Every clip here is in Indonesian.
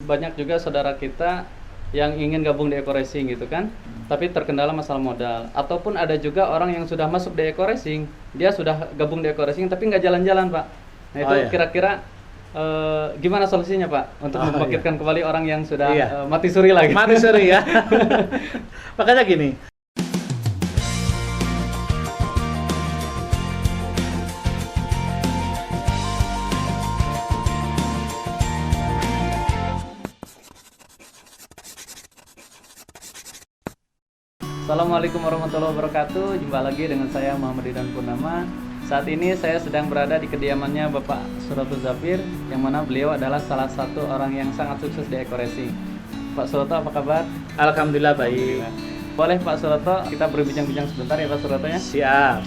banyak juga saudara kita yang ingin gabung di Eco Racing gitu kan, tapi terkendala masalah modal. Ataupun ada juga orang yang sudah masuk di Eco Racing, dia sudah gabung di Eco Racing tapi nggak jalan-jalan Pak. Nah itu kira-kira gimana solusinya Pak untuk membangkitkan kembali orang yang sudah mati suri lagi? Mati suri ya. Makanya gini. Assalamualaikum warahmatullahi wabarakatuh. Jumpa lagi dengan saya Muhammad Ridwan Purnama. Saat ini saya sedang berada di kediamannya Bapak Suroto Zafir, yang mana beliau adalah salah satu orang yang sangat sukses di Eco Racing. Pak Suroto, apa kabar? Alhamdulillah baik. Boleh Pak Suroto kita berbincang-bincang sebentar ya Pak Suroto ya? Siap.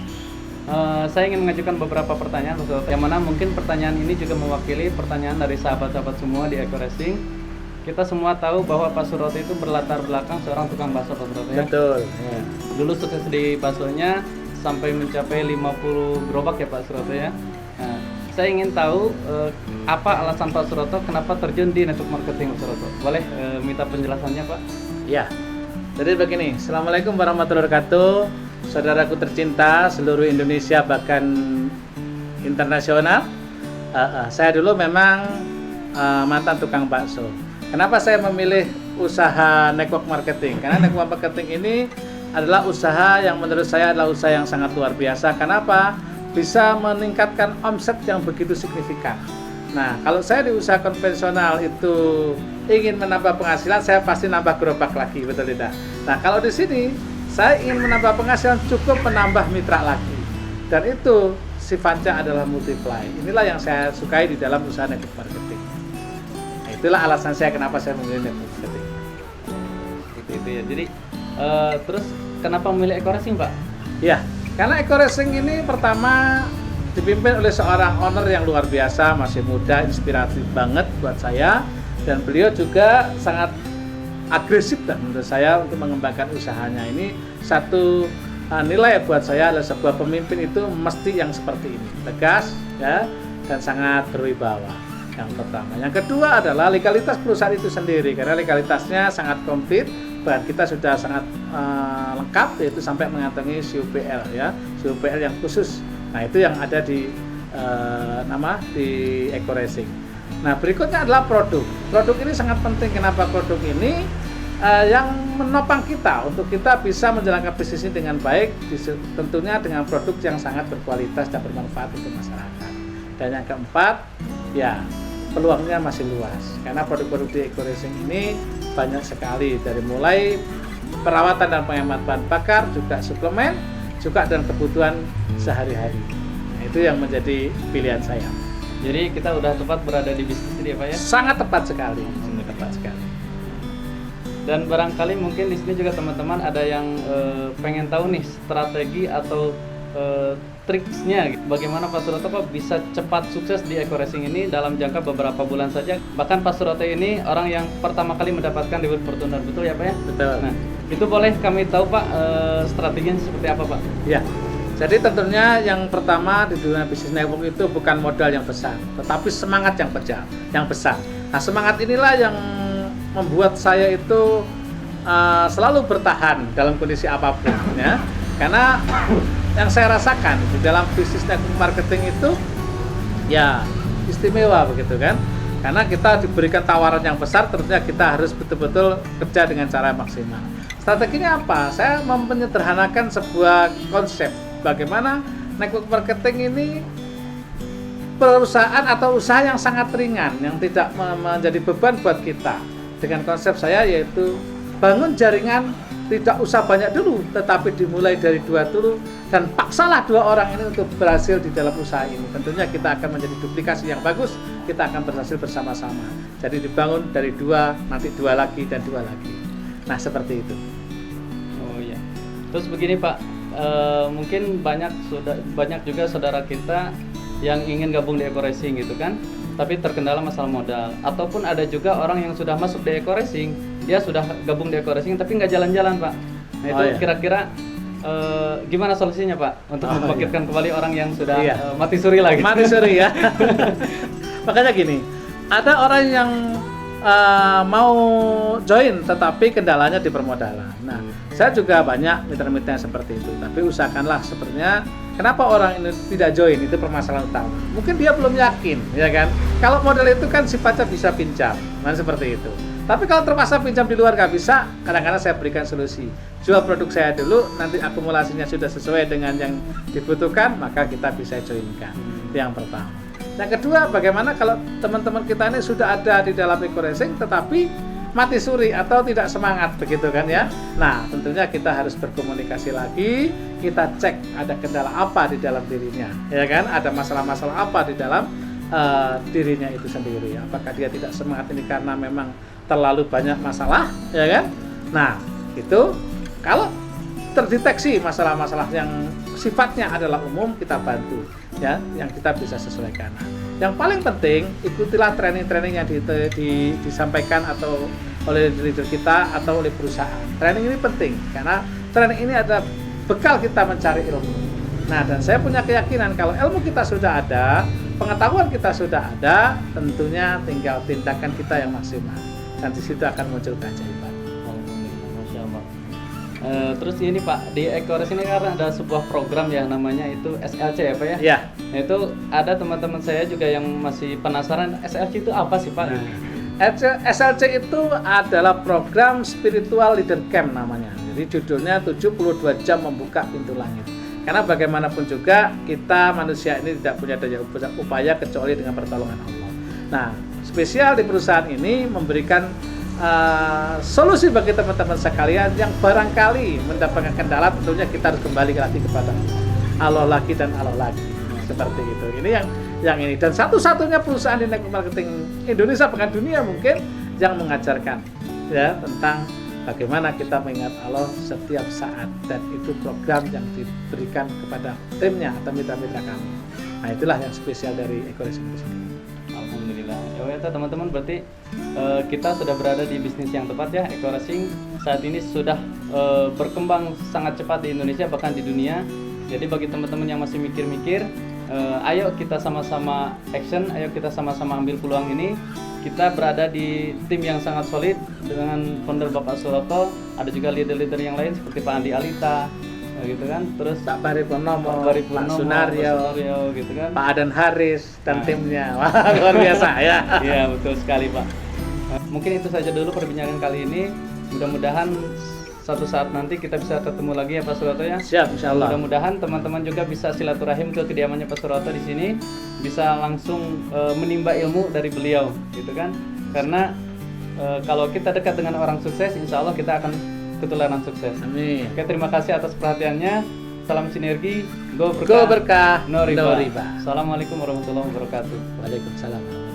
Saya ingin mengajukan beberapa pertanyaan Pak Suroto, yang mana mungkin pertanyaan ini juga mewakili pertanyaan dari sahabat-sahabat semua di Eco Racing. Kita semua tahu bahwa Pak Suroto itu berlatar belakang seorang tukang bakso Pak Suroto ya? Betul. Ya. Dulu sukses di baksonya sampai mencapai 50 gerobak ya Pak Suroto ya. Nah, saya ingin tahu apa alasan Pak Suroto kenapa terjun di network marketing Pak Suroto. Boleh minta penjelasannya Pak? Ya. Jadi begini, Assalamualaikum warahmatullahi wabarakatuh. Saudaraku tercinta seluruh Indonesia bahkan internasional. Saya dulu memang mantan tukang bakso. Kenapa saya memilih usaha network marketing? Karena network marketing ini adalah usaha yang menurut saya adalah usaha yang sangat luar biasa. Kenapa? Bisa meningkatkan omset yang begitu signifikan. Nah, kalau saya di usaha konvensional itu ingin menambah penghasilan, saya pasti nambah gerobak lagi, betul tidak? Nah, kalau di sini saya ingin menambah penghasilan, cukup menambah mitra lagi. Dan itu sifatnya adalah multiply. Inilah yang saya sukai di dalam usaha network marketing. Itulah alasan saya kenapa saya memilih network marketing. Itu ya. Jadi terus kenapa memilih Eco Racing Pak? Ya, karena Eco Racing ini pertama dipimpin oleh seorang owner yang luar biasa, masih muda, inspiratif banget buat saya, dan beliau juga sangat agresif dan menurut saya untuk mengembangkan usahanya. Ini satu nilai buat saya adalah sebuah pemimpin itu mesti yang seperti ini, tegas ya, dan sangat berwibawa. Yang pertama, yang kedua adalah legalitas perusahaan itu sendiri, karena legalitasnya sangat komplit, bahkan kita sudah sangat lengkap, yaitu sampai mengantongi CUPL ya, CUPL yang khusus. Nah itu yang ada di di Eco Racing. Nah berikutnya adalah produk. Produk ini sangat penting. Kenapa produk ini yang menopang kita untuk kita bisa menjalankan bisnis ini dengan baik, tentunya dengan produk yang sangat berkualitas dan bermanfaat untuk masyarakat. Dan yang keempat, ya peluangnya masih luas karena produk-produk di Eco Racing ini banyak sekali, dari mulai perawatan dan penghemat bahan bakar, juga suplemen, juga dan kebutuhan sehari-hari. Nah, itu yang menjadi pilihan saya. Jadi kita udah tepat berada di bisnis ini ya Pak ya? Sangat tepat sekali, sangat tepat sekali. Dan barangkali mungkin di sini juga teman-teman ada yang pengen tahu nih strategi atau triksnya, bagaimana Pak Suroto bisa cepat sukses di Eco Racing ini dalam jangka beberapa bulan saja. Bahkan Pak Suroto ini orang yang pertama kali mendapatkan reward Fortuner, betul ya Pak ya? Betul. Nah, itu boleh kami tahu Pak strateginya seperti apa Pak? Ya, jadi tentunya yang pertama di dunia bisnis network itu bukan modal yang besar, tetapi semangat yang besar. Nah semangat inilah yang membuat saya itu selalu bertahan dalam kondisi apapun ya. Karena yang saya rasakan di dalam bisnis network marketing itu ya istimewa begitu kan, karena kita diberikan tawaran yang besar, tentunya kita harus betul-betul kerja dengan cara maksimal. Strateginya apa? Saya menyederhanakan sebuah konsep bagaimana network marketing ini perusahaan atau usaha yang sangat ringan, yang tidak menjadi beban buat kita. Dengan konsep saya yaitu bangun jaringan, tidak usah banyak dulu, tetapi dimulai dari 2 dulu, dan paksalah 2 orang ini untuk berhasil di dalam usaha ini. Tentunya kita akan menjadi duplikasi yang bagus, kita akan berhasil bersama-sama. Jadi dibangun dari 2, nanti 2 lagi dan 2 lagi. Nah seperti itu. Oh iya. Terus begini Pak, mungkin banyak juga saudara kita yang ingin gabung di Eco Racing gitu kan, tapi terkendala masalah modal. Ataupun ada juga orang yang sudah masuk di Eco Racing, dia sudah gabung di Eco Racing tapi nggak jalan-jalan Pak. Nah itu kira-kira gimana solusinya Pak untuk membangkitkan kembali orang yang sudah mati suri lagi? Mati suri ya. Makanya gini, ada orang yang mau join, tetapi kendalanya di permodalan. Nah, saya juga banyak mitra-mitra yang seperti itu. Tapi usahakanlah sebenarnya, kenapa orang ini tidak join, itu permasalahan utama. Mungkin dia belum yakin, ya kan? Kalau modal itu kan sifatnya bisa pinjam, kan seperti itu. Tapi kalau terpaksa pinjam di luar nggak bisa, kadang-kadang saya berikan solusi. Jual produk saya dulu, nanti akumulasinya sudah sesuai dengan yang dibutuhkan, maka kita bisa joinkan. Itu yang pertama. Yang kedua, bagaimana kalau teman-teman kita ini sudah ada di dalam eco-racing tetapi mati suri atau tidak semangat begitu kan ya. Nah, tentunya kita harus berkomunikasi lagi, kita cek ada kendala apa di dalam dirinya, ya kan? Ada masalah-masalah apa di dalam dirinya itu sendiri. Apakah dia tidak semangat ini karena memang terlalu banyak masalah, ya kan? Nah, itu kalau terdeteksi masalah-masalah yang sifatnya adalah umum, kita bantu ya, yang kita bisa sesuaikan. Nah, yang paling penting ikutilah training-training yang disampaikan atau oleh leader kita atau oleh perusahaan. Training ini penting karena training ini ada bekal kita mencari ilmu. Nah, dan saya punya keyakinan kalau ilmu kita sudah ada, pengetahuan kita sudah ada, tentunya tinggal tindakan kita yang maksimal. Dan di situ akan muncul keajaiban. Masya Allah. Terus ini Pak, di eco-racing ini karena ada sebuah program ya, namanya itu SLC ya Pak ya? Iya. Nah, itu ada teman-teman saya juga yang masih penasaran, SLC itu apa sih Pak? SLC itu adalah program Spiritual Leader Camp namanya. Jadi judulnya 72 jam membuka pintu langit. Karena bagaimanapun juga kita manusia ini tidak punya daya upaya kecuali dengan pertolongan Allah. Nah, spesial di perusahaan ini memberikan solusi bagi teman-teman sekalian yang barangkali mendapatkan kendala, tentunya kita harus kembali lagi kepada Allah lagi dan Allah lagi, seperti itu. Ini yang ini, dan satu-satunya perusahaan di network marketing Indonesia bahkan dunia mungkin yang mengajarkan ya tentang bagaimana kita mengingat Allah setiap saat, dan itu program yang diberikan kepada timnya atau mitra-mitra kami. Nah, itulah yang spesial dari eco-racing itu sendiri. Alhamdulillah. Ya teman-teman, berarti kita sudah berada di bisnis yang tepat ya. eco-racing saat ini sudah berkembang sangat cepat di Indonesia bahkan di dunia. Jadi bagi teman-teman yang masih mikir-mikir, ayo kita sama-sama action, ayo kita sama-sama ambil peluang ini. Kita berada di tim yang sangat solid dengan founder Bapak Suroto, ada juga leader-leader yang lain seperti Pak Andi Alita, gitu kan, terus Pak Bari Purnomo, Pak Pak Sunario, gitu kan, Pak Adan Haris dan timnya. Wah, luar biasa ya. Iya, betul sekali Pak. Mungkin itu saja dulu perbincangan kali ini. Mudah-mudahan suatu saat nanti kita bisa ketemu lagi ya Pak Suroto ya. Siap, insyaallah. Mudah-mudahan teman-teman juga bisa silaturahim ke kediamannya Pak Suroto di sini, bisa langsung menimba ilmu dari beliau, gitu kan. Karena kalau kita dekat dengan orang sukses, insya Allah kita akan ketularan sukses. Amin. Oke, terima kasih atas perhatiannya. Salam sinergi, go Go berkah, no riba. no riba. Assalamualaikum warahmatullahi wabarakatuh. Waalaikumsalam.